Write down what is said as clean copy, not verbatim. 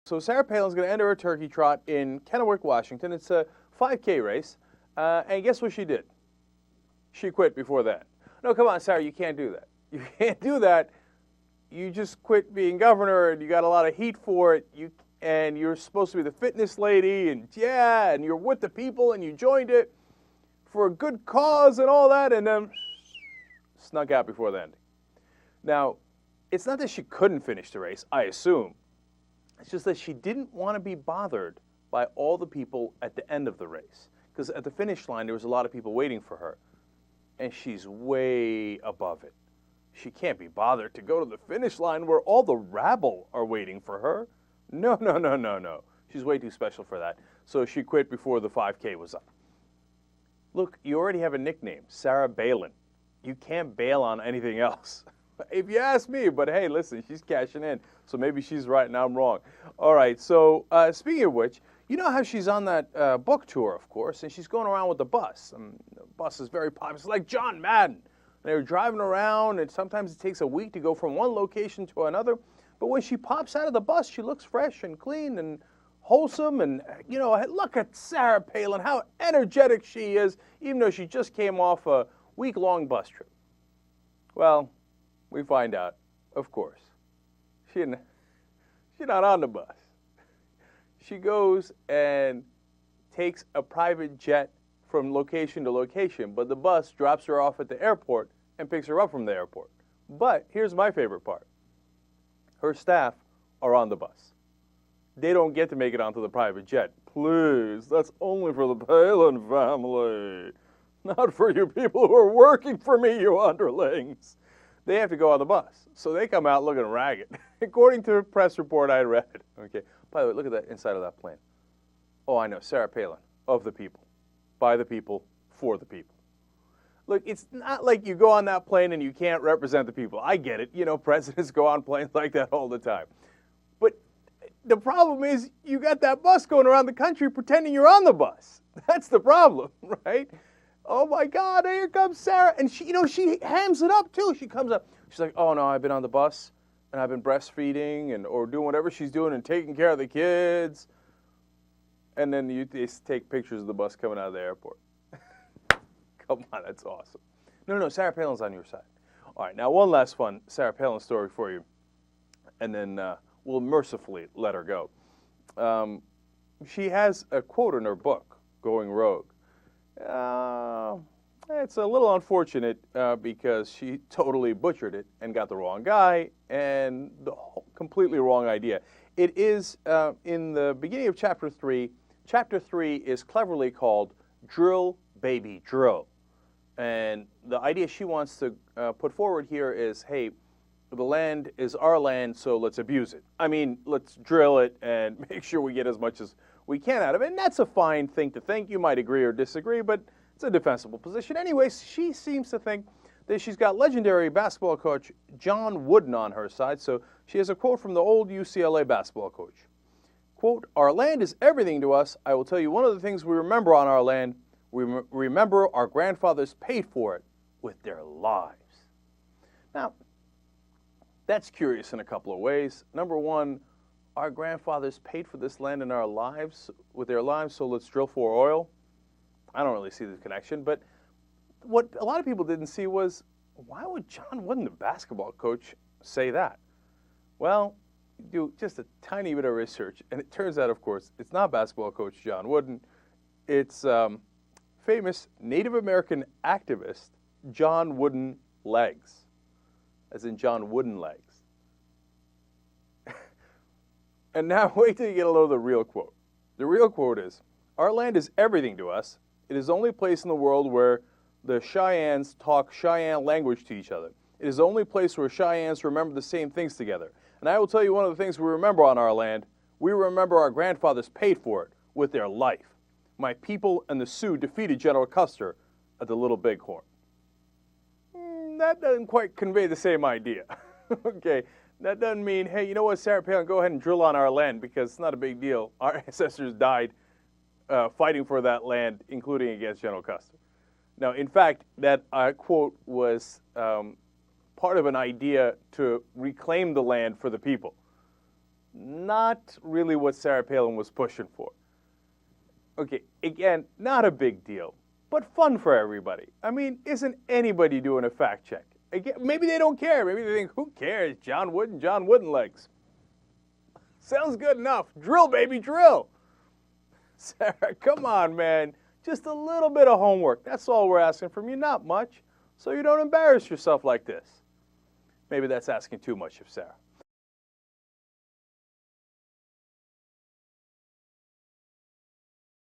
So Sarah Palin's going to enter a turkey trot in Kennewick, Washington. It's a 5K race. And guess what she did? She quit before that. No, come on, Sarah, you can't do that. You can't do that. You just quit being governor, and you got a lot of heat for it. And you're supposed to be the fitness lady, and yeah, and you're with the people, and you joined it for a good cause and all that, and then snuck out before the ending. Now, it's not that she couldn't finish the race, I assume. It's just that she didn't want to be bothered by all the people at the end of the race. Because at the finish line, there was a lot of people waiting for her. And she's way above it. She can't be bothered to go to the finish line where all the rabble are waiting for her. No, no, no, no, no. She's way too special for that. So she quit before the 5K was up. Look, you already have a nickname, Sarah Palin. You can't bail on anything else. If you ask me, but hey, listen, she's cashing in, so maybe she's right and I'm wrong. All right, so speaking of which, you know how she's on that book tour, of course, and she's going around with the bus. The bus is very popular. It's like John Madden. They're driving around, and sometimes it takes a week to go from one location to another. But when she pops out of the bus, she looks fresh and clean and wholesome. And, you know, look at Sarah Palin, how energetic she is, even though she just came off a week-long bus trip. Well, we find out, of course, she's not on the bus. She goes and takes a private jet from location to location, but the bus drops her off at the airport and picks her up from the airport. But here's my favorite part. Her staff are on the bus. They don't get to make it onto the private jet. Please, that's only for the Palin family, not for you people who are working for me, you underlings. They have to go on the bus. So they come out looking ragged, according to a press report I read. Okay. By the way, look at that inside of that plane. Oh, I know, Sarah Palin, of the people, by the people, for the people. Look, it's not like you go on that plane and you can't represent the people. I get it. You know, presidents go on planes like that all the time. But the problem is you got that bus going around the country pretending you're on the bus. That's the problem, right? Oh my God, here comes Sarah. And she, you know, she hams it up too. She comes up. She's like, oh no, I've been on the bus and I've been breastfeeding or doing whatever she's doing and taking care of the kids. And then they take pictures of the bus coming out of the airport. Come on, that's awesome. No, Sarah Palin's on your side. All right, now one last fun Sarah Palin story for you. And then we'll mercifully let her go. She has a quote in her book, Going Rogue. It's a little unfortunate because she totally butchered it and got the wrong guy and the completely wrong idea. It is in the beginning of Chapter 3. Chapter 3 is cleverly called Drill, Baby, Drill. And the idea she wants to put forward here is, hey, the land is our land, so let's abuse it. I mean, let's drill it and make sure we get as much as we can out of it. And that's a fine thing to think. You might agree or disagree, but it's a defensible position. Anyways, she seems to think that she's got legendary basketball coach John Wooden on her side. So she has a quote from the old UCLA basketball coach. Quote, our land is everything to us. I will tell you one of the things we remember on our land. We remember our grandfathers paid for it with their lives. Now, that's curious in a couple of ways. Number one, our grandfathers paid for this land in our lives, with their lives, so let's drill for oil. I don't really see the connection, but what a lot of people didn't see was, why would John Wooden, the basketball coach, say that? Well, do just a tiny bit of research, and it turns out, of course, it's not basketball coach John Wooden. It's famous Native American activist John Wooden Legs, as in John Wooden Legs. And now wait till you get a load of the real quote. The real quote is, our land is everything to us. It is the only place in the world where the Cheyennes talk Cheyenne language to each other. It is the only place where Cheyennes remember the same things together. And I will tell you one of the things we remember on our land. We remember our grandfathers paid for it with their life. My people and the Sioux defeated General Custer at the Little Bighorn. That doesn't quite convey the same idea. Okay, that doesn't mean, hey, you know what, Sarah Palin, go ahead and drill on our land because it's not a big deal. Our ancestors died fighting for that land, including against General Custer. Now, in fact, that quote was part of an idea to reclaim the land for the people. Not really what Sarah Palin was pushing for. Okay, again, not a big deal, but fun for everybody. I mean, isn't anybody doing a fact check? Again, maybe they don't care. Maybe they think, who cares? John Wooden, John Wooden legs. Sounds good enough. Drill, baby, drill. Sarah, come on, man. Just a little bit of homework. That's all we're asking from you, not much. So you don't embarrass yourself like this. Maybe that's asking too much of Sarah.